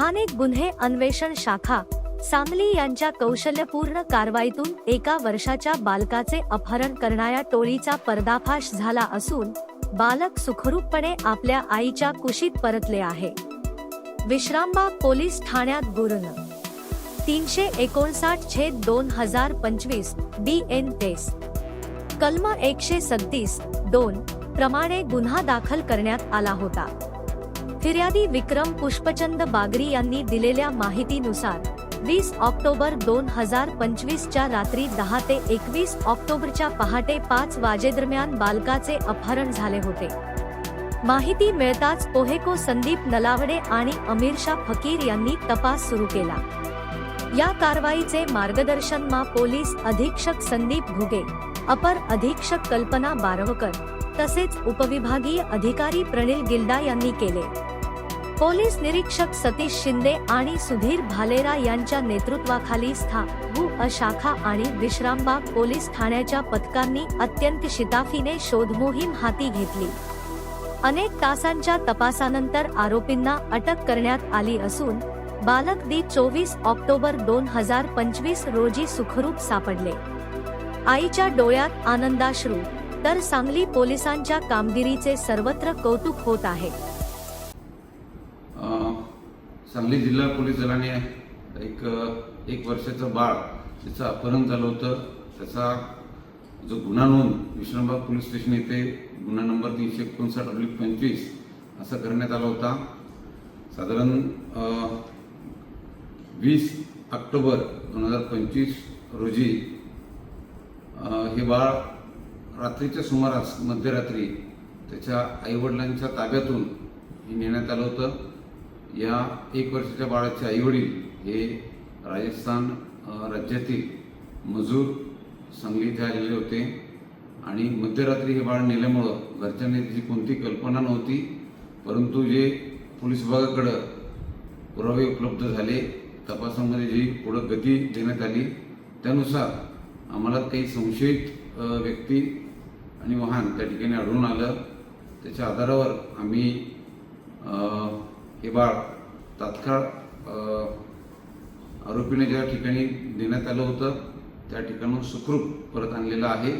स्थानिक गुन्हे अन्वेषण शाखा सांगली यांच्या कौशल्यपूर्ण कारवाईतून 1 वर्षाच्या बालकाचे अपहरण करणाऱ्या टोळीचा पर्दाफाश झाला असून बालक सुखरूपपणे आपल्या आईच्या कुशीत परतले आहे। विश्रामबाग पोलीस ठाण्यात गुर्ण 359/2025 BN टेस कलम 137(2) प्रमाणे गुन्हा दाखल करण्यात आला होता। फिर्यादी विक्रम पुष्पचंद बागरी यांनी दिलेल्या माहितीनुसार 20 ऑक्टोबर 2025 च्या रात्री 10 ते 21 ऑक्टोबरच्या पहाटे 5 वाजेदरम्यान बालकाचे अपहरण झाले होते। माहिती मिळताच पोहेको संदीप नलावडे आणि अमीरशा फकीर यांनी तपास सुरू केला। या कारवाईचे मार्गदर्शन मा पोलीस अधीक्षक संदीप घुगे, अपर अधीक्षक कल्पना बारवकर तसेच उपविभागीय अधिकारी प्रणिल गिल्डा यांनी केले। पोलीस निरीक्षक सतीश शिंदे आणि सुधीर भालेरा यांच्या नेतृत्वाखाली स्थानिक शाखा आणि विश्रामबाग पोलीस ठाण्याच्या पथकांनी अत्यंत शिताफीने शोध मोहीम हाती घेतली। अनेक तासांच्या तपासानंतर आरोपींना अटक करण्यात आली असून बालक 24 ऑक्टोबर 2025 रोजी सुखरूप सापडले। आईच्या डोळ्यात आनंदाश्रू, तर सांगली पोलिसांच्या कामगिरीचे सर्वत्र कौतुक होत आहे। सांगली जिल्हा पोलीस दलाने एक वर्षाचं बाळ ज्याचं अपहरण झालं होतं त्याचा जो गुन्हा नोंद विश्रामबाग पोलीस स्टेशन येथे गुन्हा नंबर 359/25 असा करण्यात आला होता। साधारण 20 ऑक्टोबर 2025 रोजी हे बाळ रात्रीच्या सुमारास मध्यरात्री त्याच्या आईवडिलांच्या ताब्यातून नेण्यात आलं होतं। या 1 वर्षाच्या बाळाचे आईवडील हे राजस्थान राज्यातील मजूर सांगली इथे आलेले होते आणि मध्यरात्री हे बाळ नेल्यामुळं घरच्यांनी त्याची कोणती कल्पना नव्हती, परंतु जे पोलीस विभागाकडं पुरावे उपलब्ध झाले, तपासामध्ये जी पुढं गती देण्यात आली त्यानुसार आम्हाला काही संशयित व्यक्ती आणि वाहन त्या ठिकाणी आढळून आलं। त्याच्या आधारावर आम्ही हे बाळ तात्काळ आरोपीने ज्या ठिकाणी देण्यात आलं होतं त्या ठिकाणून सुखरूप परत आणलेलं आहे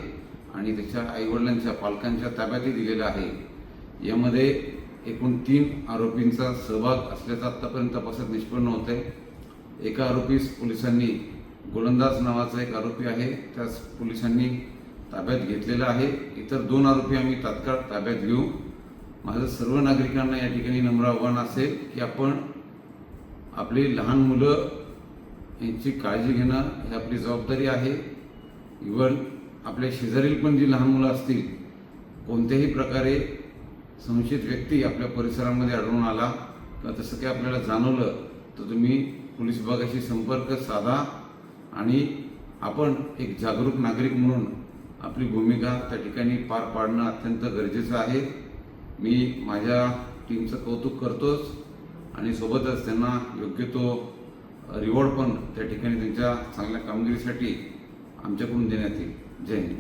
आणि त्याच्या आईवडिलांच्या पालकांच्या ताब्यातही दिलेलं आहे। यामध्ये एकूण 3 आरोपींचा सहभाग असल्याचं आत्तापर्यंत तपासात निष्पन्न होत आहे। एका आरोपीस पोलिसांनी गोलंदाज नावाचा एक आरोपी आहे त्यास पोलिसांनी ताब्यात घेतलेला आहे। इतर 2 आरोपी आम्ही तात्काळ ताब्यात घेऊ। माझं सर्व नागरिकांना या ठिकाणी नम्र आव्हान असेल की आपण आपली लहान मुलं यांची काळजी घेणं ही आपली जबाबदारी आहे। इव्हन आपल्या शेजारील पण जी लहान मुलं असतील, कोणत्याही प्रकारे संशयित व्यक्ती आपल्या परिसरामध्ये आढळून आला किंवा तसं काही आपल्याला जाणवलं तर तुम्ही पोलीस विभागाशी संपर्क साधा आणि आपण एक जागरूक नागरिक म्हणून आपली भूमिका त्या ठिकाणी पार पाडणं अत्यंत गरजेचं आहे। मी माझ्या टीमचं कौतुक करतोच आणि सोबतच त्यांना योग्य तो रिवॉर्ड पण त्या ठिकाणी त्यांच्या चांगल्या कामगिरीसाठी आमच्याकडून देण्यात येईल। जय हिंद।